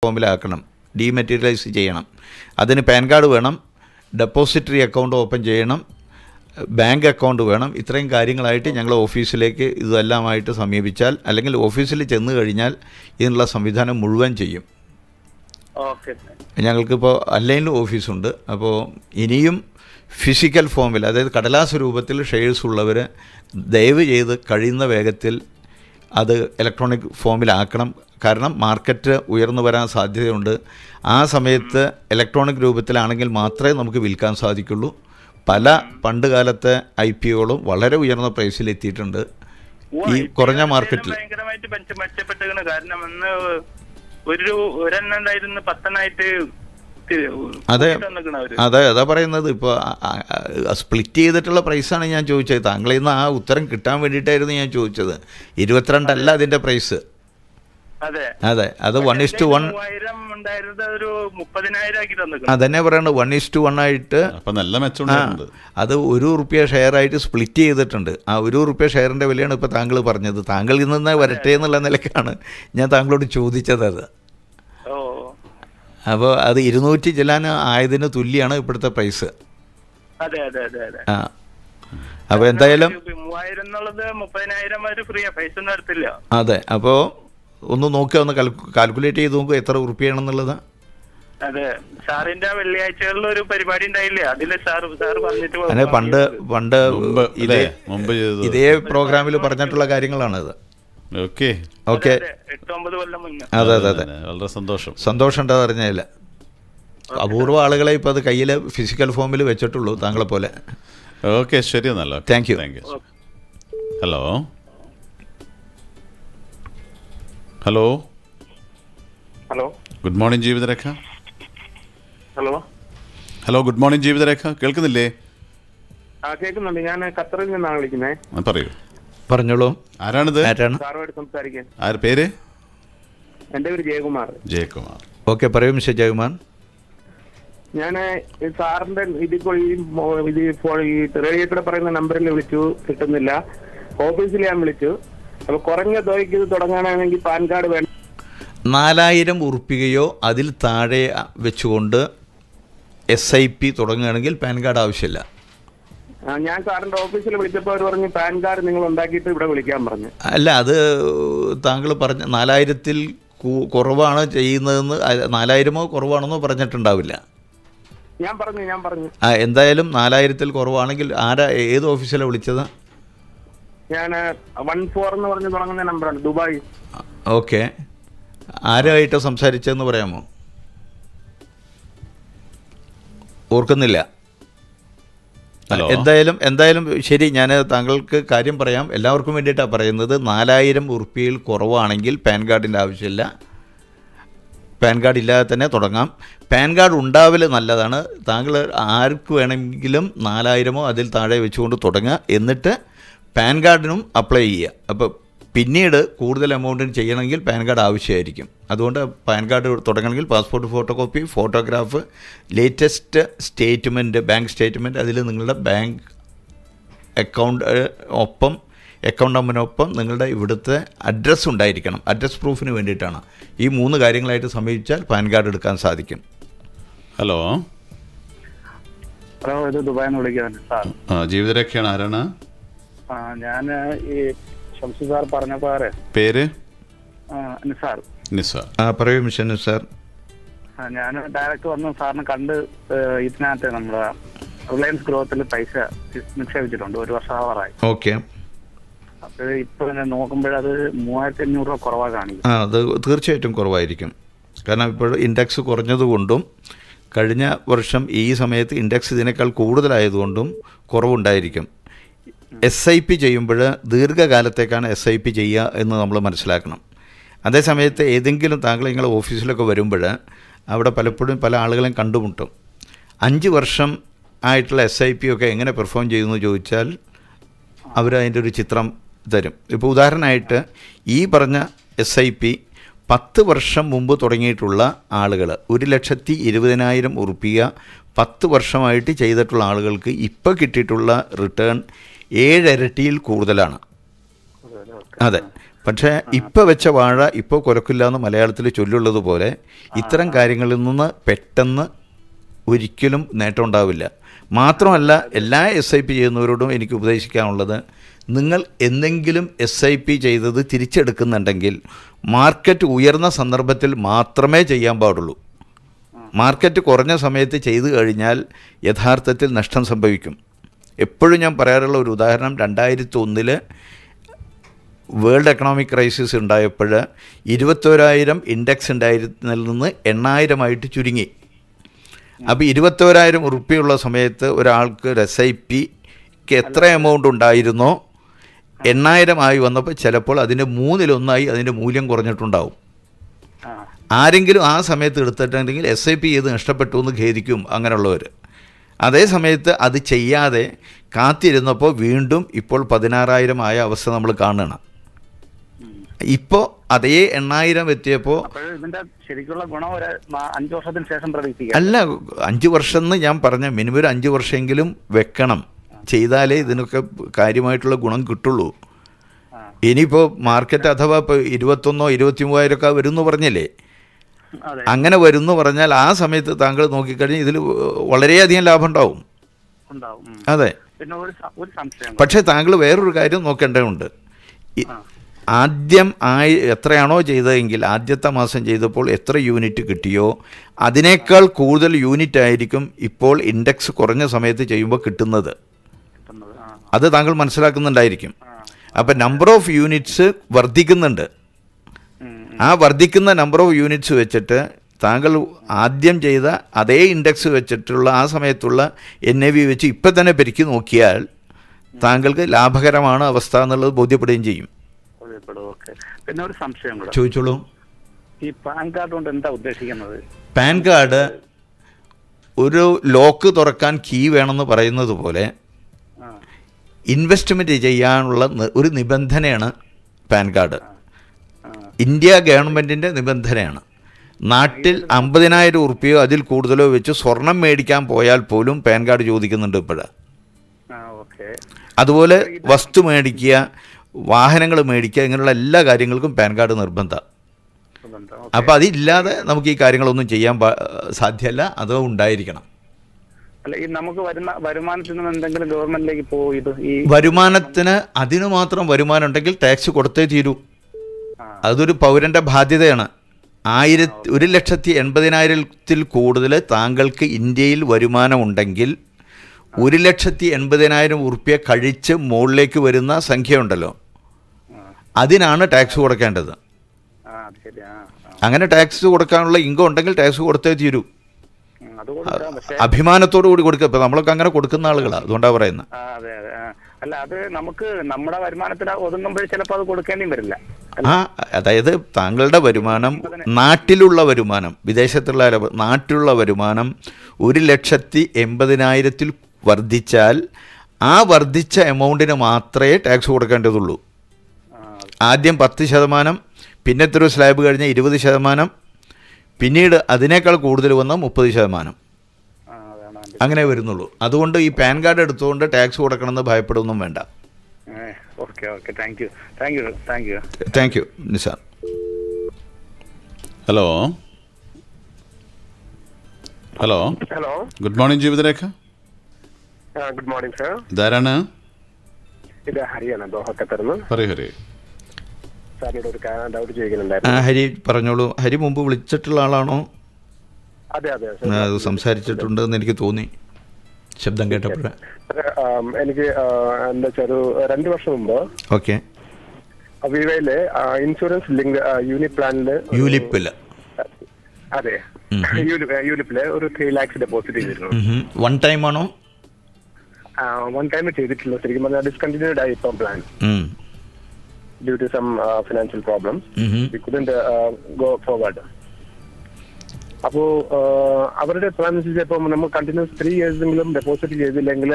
ഫോമിലാക്കണം, dematerialise ചെയ്യണം. അതിന് pan card വേണം, ഡെപ്പോസിറ്ററി അക്കൗണ്ട് ഓപ്പൺ ചെയ്യണം, ബാങ്ക് അക്കൗണ്ട് വേണം. ഇത്രയും കാര്യങ്ങളായിട്ട് ഞങ്ങൾ ഓഫീസിലേക്ക് ഇതെല്ലാമായിട്ട് സമീപിച്ചാൽ, അല്ലെങ്കിൽ ഓഫീസിൽ ചെന്ന് കഴിഞ്ഞാൽ ഇതിനുള്ള സംവിധാനം മുഴുവൻ ചെയ്യും. ഞങ്ങൾക്കിപ്പോൾ ഓൺലൈനിൽ ഓഫീസുണ്ട്. അപ്പോൾ ഇനിയും ഫിസിക്കൽ ഫോമിൽ, അതായത് കടലാസ് രൂപത്തിൽ ഷെയർസ് ഉള്ളവർ ദയവ് ചെയ്ത് കഴിയുന്ന വേഗത്തിൽ അത് ഇലക്ട്രോണിക് ഫോമിലാക്കണം. കാരണം മാർക്കറ്റ് ഉയർന്നു വരാൻ സാധ്യതയുണ്ട്. ആ സമയത്ത് ഇലക്ട്രോണിക് രൂപത്തിലാണെങ്കിൽ മാത്രമേ നമുക്ക് വിൽക്കാൻ സാധിക്കുള്ളൂ. പല പണ്ട് കാലത്തെ IPOകളും വളരെ ഉയർന്ന പ്രൈസിൽ എത്തിയിട്ടുണ്ട് ഈ കുറഞ്ഞ മാർക്കറ്റിൽ. അതാ പറയുന്നത്. ഇപ്പോൾ സ്പ്ലിറ്റ് ചെയ്തിട്ടുള്ള പ്രൈസാണ് ഞാൻ ചോദിച്ചത്. താങ്കളിൽ നിന്ന് ആ ഉത്തരം കിട്ടാൻ വേണ്ടിയിട്ടായിരുന്നു ഞാൻ ചോദിച്ചത്. 22 അല്ല അതിൻ്റെ പ്രൈസ്. അതെ, അത് 1:1. അതന്നെ പറയണത് 1:1 ആയിട്ട്. അത് ₹1 ഷെയറായിട്ട് സ്പ്ലിറ്റ് ചെയ്തിട്ടുണ്ട്. ആ ₹1 ഷെയറിൻ്റെ വിലയാണ് ഇപ്പോൾ താങ്കൾ പറഞ്ഞത്. താങ്കളിൽ നിന്ന് വരട്ടെ എന്നുള്ള നിലയ്ക്കാണ് ഞാൻ താങ്കളോട് ചോദിച്ചത്. അത് അപ്പോൾ അത് 200 ചില്ലാൻ ആയതിന് തുല്യമാണ് ഇപ്പോഴത്തെ പ്രൈസ്. ആ, അപ്പോൾ എന്തായാലും അതെ. അപ്പോൾ ഒന്ന് നോക്കുക, ഒന്ന് കാൽക്കുലേറ്റ് ചെയ്ത് നോക്കുക എത്ര ഉറുപ്പിയാണെന്നുള്ളത്. അതെ, സാറിന്റെ വെള്ളിയാഴ്ചകളിൽ ഒരു പരിപാടി ഉണ്ടായില്ലേ, അതില് സാർ പറഞ്ഞിട്ട് അങ്ങനെ പണ്ട് ഇതേ പ്രോഗ്രാമിൽ പറഞ്ഞിട്ടുള്ള കാര്യങ്ങളാണത്. ഓക്കെ, 8-9 കൊല്ലം മുന്നേ. അതെ അതെ അതെ, വളരെ സന്തോഷം ഉണ്ടെന്ന് അറിഞ്ഞതില്ല. അപൂർവ ആളുകളെ ഇപ്പോൾ അത് കയ്യിൽ ഫിസിക്കൽ ഫോമിൽ വെച്ചിട്ടുള്ളൂ, താങ്കളെ പോലെ. ഓക്കെ, ശരി, എന്നല്ല. Thank you. Hello good morning Jeevitharekha. Hello good morning Jeevitharekha, കേൾക്കുന്നില്ലേ? കേൾക്കുന്നുണ്ട്. ഞാൻ ഖത്തറിൽ നിന്നാണ് വിളിക്കുന്നത്. പറഞ്ഞോളൂ. ആരാണിത്? സാറുമായിട്ട് സംസാരിക്കാൻ. ആര് പേര്? എന്റെ പേര് ജയകുമാർ. ഓക്കെ, പറയൂ മിസ്റ്റർ ജയകുമാർ. ഞാൻ സാറിന്റെ ഇതിപ്പോൾ ഈ റേഡിയോയുടെ പറയുന്ന നമ്പറിൽ വിളിച്ചു, കിട്ടുന്നില്ല. ഓഫീസിൽ ഞാൻ വിളിച്ചു. അപ്പൊ കുറഞ്ഞ തുകയ്ക്ക് ഇത് തുടങ്ങാനാണെങ്കിൽ പാൻ കാർഡ് വേണം. 4000 ഉറുപ്പികയോ അതിൽ താഴെ വെച്ചുകൊണ്ട് SIP തുടങ്ങുകയാണെങ്കിൽ പാൻ കാർഡ് ആവശ്യമില്ല. ഞാൻ സാറിന്റെ ഓഫീസിൽ വിളിച്ചപ്പോൾ അവർ പറഞ്ഞു പാൻ കാർഡ് നിങ്ങൾ ഉണ്ടാക്കിയിട്ട് ഇവിടെ വിളിക്കാൻ പറഞ്ഞു. അല്ല, അത് താങ്കൾ പറഞ്ഞ 4000-ൽ കുറവാണ് ചെയ്യുന്നതെന്ന്, 4000 കുറവാണെന്നോ പറഞ്ഞിട്ടുണ്ടാവില്ല. ഞാൻ പറഞ്ഞു. എന്തായാലും 4000-ൽ കുറവാണെങ്കിൽ ഏത് ഓഫീസിലാണ് വിളിച്ചത്? ഞാൻ 14 എന്ന് പറഞ്ഞ് തുടങ്ങുന്ന നമ്പറാണ്, ദുബായ്. ഓക്കെ, ആരുമായിട്ട് സംസാരിച്ചതെന്ന് പറയാമോ? ഓർക്കുന്നില്ല. എന്തായാലും ശരി, ഞാൻ താങ്കൾക്ക് കാര്യം പറയാം. എല്ലാവർക്കും വേണ്ടിയിട്ടാണ് പറയുന്നത്. 4000 ഉറുപ്പികയിൽ കുറവാണെങ്കിൽ പാൻ കാർഡിൻ്റെ ആവശ്യമില്ല. പാൻ കാർഡ് ഇല്ലാതെ തന്നെ തുടങ്ങാം. പാൻ കാർഡ് ഉണ്ടാവൽ നല്ലതാണ്. താങ്കൾ ആർക്ക് വേണമെങ്കിലും 4000 അതിൽ താഴെ വെച്ചുകൊണ്ട് തുടങ്ങുക. എന്നിട്ട് പാൻ കാർഡിനും അപ്ലൈ ചെയ്യുക. അപ്പോൾ പിന്നീട് കൂടുതൽ എമൗണ്ടിന് ചെയ്യണമെങ്കിൽ പാൻ കാർഡ് ആവശ്യമായിരിക്കും. അതുകൊണ്ട് പാൻ കാർഡ് തുടങ്ങണമെങ്കിൽ passport photo copy, photograph, latest statement, bank statement, അതിൽ നിങ്ങളുടെ ബാങ്ക് അക്കൗണ്ട് നമ്പറിനൊപ്പം നിങ്ങളുടെ ഇവിടുത്തെ അഡ്രസ്സ് ഉണ്ടായിരിക്കണം. അഡ്രസ് പ്രൂഫിന് വേണ്ടിയിട്ടാണ്. ഈ 3 കാര്യങ്ങളായിട്ട് സമീപിച്ചാൽ പാൻ കാർഡ് എടുക്കാൻ സാധിക്കും. ഹലോ, ഇത് ദുബായിന്ന് വിളിക്കാൻ സാർ. ജീവിതരേഖയാണ്. ആരാണ്? ഞാൻ ഈ ഷംസു സാർ പറഞ്ഞപ്പോ. പേര്? നിസാർ. പറയൂ മിസ്റ്റർ നിസാർ. ഞാൻ ഡയറക്റ്റ് വന്ന് സാറിനെ കണ്ട് ഇതിനകത്ത് നമ്മുടെ റിലയൻസ് ഗ്രോത്തിൽ പൈസ നിക്ഷേപിച്ചിട്ടുണ്ട്. 1 വർഷമാവാറായി. ഓക്കെ. അപ്പൊ ഇപ്പൊ നോക്കുമ്പോഴത് 3500 രൂപ കുറവാണ് കാണിക്കും. അത് തീർച്ചയായിട്ടും കുറവായിരിക്കും. കാരണം ഇപ്പോൾ ഇൻഡെക്സ് കുറഞ്ഞതുകൊണ്ടും കഴിഞ്ഞ വർഷം ഈ സമയത്ത് ഇൻഡെക്സ് ഇതിനേക്കാൾ കൂടുതലായതുകൊണ്ടും കുറവുണ്ടായിരിക്കും. SIP ചെയ്യുമ്പോൾ ദീർഘകാലത്തേക്കാണ് SIP ചെയ്യുക എന്ന് നമ്മൾ മനസ്സിലാക്കണം. അതേസമയത്ത് ഏതെങ്കിലും താങ്കൾ നിങ്ങളുടെ ഓഫീസിലൊക്കെ വരുമ്പോൾ അവിടെ പലപ്പോഴും പല ആളുകളെയും കണ്ടുമുട്ടും. 5 വർഷം ആയിട്ടുള്ള SIP ഒക്കെ എങ്ങനെ പെർഫോം ചെയ്യുന്നു ചോദിച്ചാൽ അവരതിൻ്റെ ഒരു ചിത്രം തരും. ഇപ്പോൾ ഉദാഹരണമായിട്ട് ഈ പറഞ്ഞ SIP 10 വർഷം മുമ്പ് തുടങ്ങിയിട്ടുള്ള ആളുകൾ 1,20,000 ഉറുപ്പിക 10 വർഷമായിട്ട് ചെയ്തിട്ടുള്ള ആളുകൾക്ക് ഇപ്പോൾ കിട്ടിയിട്ടുള്ള റിട്ടേൺ 7 ഇരട്ടിയിൽ കൂടുതലാണ്. അതെ, പക്ഷേ ഇപ്പോൾ വെച്ച വാഴ ഇപ്പോൾ കുലക്കില്ല എന്ന് മലയാളത്തിൽ ചൊല്ലുള്ളത് പോലെ ഇത്തരം കാര്യങ്ങളിൽ നിന്ന് പെട്ടെന്ന് ഒരിക്കലും നേട്ടം ഉണ്ടാവില്ല. മാത്രമല്ല എല്ലാ SIP ചെയ്യുന്നവരോടും എനിക്ക് ഉപദേശിക്കാനുള്ളത്, നിങ്ങൾ എന്തെങ്കിലും SIP ചെയ്തത് തിരിച്ചെടുക്കുന്നുണ്ടെങ്കിൽ മാർക്കറ്റ് ഉയർന്ന സന്ദർഭത്തിൽ മാത്രമേ ചെയ്യാൻ പാടുള്ളൂ. മാർക്കറ്റ് കുറഞ്ഞ സമയത്ത് ചെയ്തു കഴിഞ്ഞാൽ യഥാർത്ഥത്തിൽ നഷ്ടം സംഭവിക്കും. എപ്പോഴും ഞാൻ പറയാറുള്ള ഒരു ഉദാഹരണം, 2001 വേൾഡ് എക്കണോമിക് ക്രൈസിസ് ഉണ്ടായപ്പോൾ 21,000 ഇൻഡെക്സ് ഉണ്ടായിരുന്നതിൽ നിന്ന് 8,000 ചുരുങ്ങി. അപ്പോൾ 21,000 ഉറുപ്പിയുള്ള സമയത്ത് ഒരാൾക്ക് ഒരു SIPക്ക് എത്ര എമൗണ്ട് ഉണ്ടായിരുന്നോ 8,000 വന്നപ്പോൾ ചിലപ്പോൾ അതിൻ്റെ 1/3 അതിൻ്റെ മൂല്യം കുറഞ്ഞിട്ടുണ്ടാവും. ആരെങ്കിലും ആ സമയത്ത് എടുത്തിട്ടുണ്ടെങ്കിൽ SIP ചെയ്ത് നഷ്ടപ്പെട്ടു എന്ന് ഖേദിക്കും അങ്ങനെയുള്ളവർ. അതേ സമയത്ത് അത് ചെയ്യാതെ കാത്തിരുന്നപ്പോൾ വീണ്ടും ഇപ്പോൾ 16,000 ആയ അവസ്ഥ നമ്മൾ കാണണം. ഇപ്പോൾ അതേ 8,000 എത്തിയപ്പോൾ ശരിക്കുള്ള ഗുണം 5 വർഷത്തിന് ശേഷം പ്രതീക്ഷിക്കാം. അല്ല, 5 വർഷം എന്ന് ഞാൻ പറഞ്ഞ മിനിമം ഒരു 5 വർഷമെങ്കിലും വെക്കണം. ചെയ്താലേ ഇതിനൊക്കെ കാര്യമായിട്ടുള്ള ഗുണം കിട്ടുള്ളൂ. ഇനിയിപ്പോൾ മാർക്കറ്റ് അഥവാ ഇപ്പോൾ 21,000-23,000 വരുന്നു പറഞ്ഞില്ലേ, അങ്ങനെ വരുന്നു പറഞ്ഞാൽ ആ സമയത്ത് താങ്കൾ നോക്കിക്കഴിഞ്ഞാൽ ഇതിൽ വളരെയധികം ലാഭം ഉണ്ടാവും. അതെ. പക്ഷേ താങ്കൾ വേറൊരു കാര്യം നോക്കേണ്ടതുണ്ട്. ആദ്യം എത്രയാണോ ചെയ്തതെങ്കിൽ ആദ്യത്തെ മാസം ചെയ്തപ്പോൾ എത്ര യൂണിറ്റ് കിട്ടിയോ അതിനേക്കാൾ കൂടുതൽ യൂണിറ്റ് ആയിരിക്കും ഇപ്പോൾ ഇൻഡെക്സ് കുറഞ്ഞ സമയത്ത് ചെയ്യുമ്പോൾ കിട്ടുന്നത്. അത് താങ്കൾ മനസ്സിലാക്കുന്നുണ്ടായിരിക്കും. അപ്പം നമ്പർ ഓഫ് യൂണിറ്റ്സ് വർദ്ധിക്കുന്നുണ്ട്. ആ വർദ്ധിക്കുന്ന നമ്പർ ഓഫ് യൂണിറ്റ്സ് വെച്ചിട്ട് താങ്കൾ ആദ്യം ചെയ്ത അതേ ഇൻഡെക്സ് വെച്ചിട്ടുള്ള ആ സമയത്തുള്ള NAV വെച്ച് ഇപ്പം തന്നെ പെരുക്കി നോക്കിയാൽ താങ്കൾക്ക് ലാഭകരമാണ് അവസ്ഥ എന്നുള്ളത് ബോധ്യപ്പെടുകയും ചെയ്യും. പിന്നെ ഒരു സംശയം കൂടെ ചോദിച്ചോളൂ. ഈ പാൻ കാർഡ് കൊണ്ട് എന്താ ഉദ്ദേശിക്കുന്നത്? പാൻ കാർഡ് ഒരു ലോക്ക് തുറക്കാൻ കീ വേണമെന്ന് പറയുന്നത് പോലെ ഇൻവെസ്റ്റ്മെൻറ്റ് ചെയ്യാനുള്ള ഒരു നിബന്ധനയാണ് പാൻ കാർഡ്. ഇന്ത്യ ഗവൺമെൻറ്റിൻ്റെ നിബന്ധനയാണ്. നാട്ടിൽ 50,000 ഉറുപ്പിയോ അതിൽ കൂടുതലോ വെച്ച് സ്വർണം മേടിക്കാൻ പോയാൽ പോലും പാൻ കാർഡ് ചോദിക്കുന്നുണ്ട് ഇപ്പോഴ്. അതുപോലെ വസ്തു മേടിക്കുക, വാഹനങ്ങൾ മേടിക്കുക, ഇങ്ങനെയുള്ള എല്ലാ കാര്യങ്ങൾക്കും പാൻ കാർഡ് നിർബന്ധമാണ്. അപ്പോൾ അതില്ലാതെ നമുക്ക് ഈ കാര്യങ്ങളൊന്നും ചെയ്യാൻ സാധ്യമല്ല. അത് ഉണ്ടായിരിക്കണം. അല്ല, ഈ നമുക്ക് വരുമാനത്തിൽ നിന്ന് എന്തെങ്കിലും ഗവൺമെന്റിലേക്ക് പോയത് ഈ വരുമാനത്തിന് അതിന് മാത്രം വരുമാനം ഉണ്ടെങ്കിൽ ടാക്സ് കൊടുത്തേ തീരൂ. അതൊരു പൗരൻ്റെ ബാധ്യതയാണ്. 1,80,000-ൽ കൂടുതൽ താങ്കൾക്ക് ഇന്ത്യയിൽ വരുമാനമുണ്ടെങ്കിൽ 1,80,000 ഉറുപ്പ്യ കഴിച്ച് മുകളിലേക്ക് വരുന്ന സംഖ്യയുണ്ടല്ലോ, അതിനാണ് ടാക്സ് കൊടുക്കേണ്ടത്. അങ്ങനെ ടാക്സ് കൊടുക്കാനുള്ള ഇൻകം ഉണ്ടെങ്കിൽ ടാക്സ് കൊടുത്തേ തീരൂ. അഭിമാനത്തോടു കൂടി കൊടുക്കുക. ഇപ്പം നമ്മളൊക്കെ അങ്ങനെ കൊടുക്കുന്ന ആളുകളാണ്, അതുകൊണ്ടാണ് പറയുന്നത്. അല്ല, അത് നമുക്ക് നമ്മുടെ വരുമാനത്തിൽ ഒതുങ്ങുമ്പോൾ ചിലപ്പോൾ അത് കൊടുക്കേണ്ടി വരില്ല. അതായത് താങ്കളുടെ വരുമാനം, നാട്ടിലുള്ള വരുമാനം, വിദേശത്തുള്ള നാട്ടിലുള്ള വരുമാനം 1,80,000-ൽ വർദ്ധിച്ചാൽ ആ വർദ്ധിച്ച എമൗണ്ടിന് മാത്രമേ ടാക്സ് കൊടുക്കേണ്ടതുള്ളൂ. ആദ്യം 10%, പിന്നെ എത്ര സ്ലാബ് കഴിഞ്ഞാൽ 20%, പിന്നീട് അതിനേക്കാൾ കൂടുതൽ വന്നാൽ 30%. അങ്ങനെ വരുന്നുള്ളൂ. അതുകൊണ്ട് ഈ പാൻ കാർഡ് എടുത്തുകൊണ്ട് ടാക്സ് കൊടുക്കണമെന്ന് ഭയപ്പെടുകയൊന്നും വേണ്ട. Thank you Nisar. Hello hello hello, good morning Jeevitharekha. Good morning sir. ഇതാരാണ്? ഇത് ഹരിയാണ്, ദോഹ ഖത്തറിന്ന്. പറയൂ ഹരി. സാറിനോട് ഒരു ഡൗട്ട് ചോദിക്കുന്നുണ്ടായിരുന്നു. ഹരി പറഞ്ഞോളൂ. ഹരി മുമ്പ് വിളിച്ചിട്ടുള്ള ആളാണോ? അതെ അതെ, അത് സംസാരിച്ചിട്ടുണ്ട് എന്ന് എനിക്ക് തോന്നി ശബ്ദം കേട്ടപ്പോഴേ. എനിക്ക് എന്താ വെച്ചാൽ ഒരു 2 വർഷം മുമ്പ് ഓക്കെ വിവയില് ഇൻഷുറൻസ് ലിങ്ക് യൂണിറ്റ് പ്ലാനില് അതെ യൂണിപ്പില് ഒരു 3 lakhs ഡെപ്പോസിറ്റ് ചെയ്തിരുന്നു. വൺ ടൈം ആണോ? വൺ ടൈം ചെയ്തിട്ടില്ല. ശരിക്കും പറഞ്ഞാൽ ഡിസ്കണ്ടിന്യൂഡ് ആയി ഇപ്പം plan. Due to some financial problems, we couldn't go forward. അപ്പോൾ അവരുടെ പ്ലാൻ വെച്ചപ്പോൾ നമ്മൾ കണ്ടിന്യൂസ് 3 years ഡെപ്പോസിറ്റ് ചെയ്തില്ലെങ്കിൽ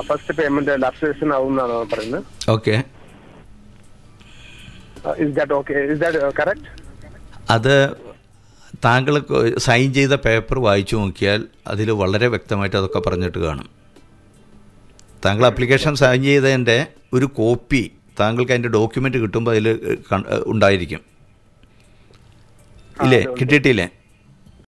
ഫസ്റ്റ് പേയ്മെന്റ് ലാപ്സേഷൻ ആവും എന്നാണ് പറയുന്നത്. Okay, is that correct? അത് താങ്കൾ സൈൻ ചെയ്ത പേപ്പർ വായിച്ചു നോക്കിയാൽ അതിൽ വളരെ വ്യക്തമായിട്ട് അതൊക്കെ പറഞ്ഞിട്ട് കാണും. താങ്കൾ ആപ്ലിക്കേഷൻ സൈൻ ചെയ്തതിൻ്റെ ഒരു കോപ്പി താങ്കൾക്ക് അതിൻ്റെ ഡോക്യുമെൻ്റ് കിട്ടുമ്പോൾ അതിൽ ഉണ്ടായിരിക്കും ഇല്ലേ? കിട്ടിയിട്ടില്ലേ?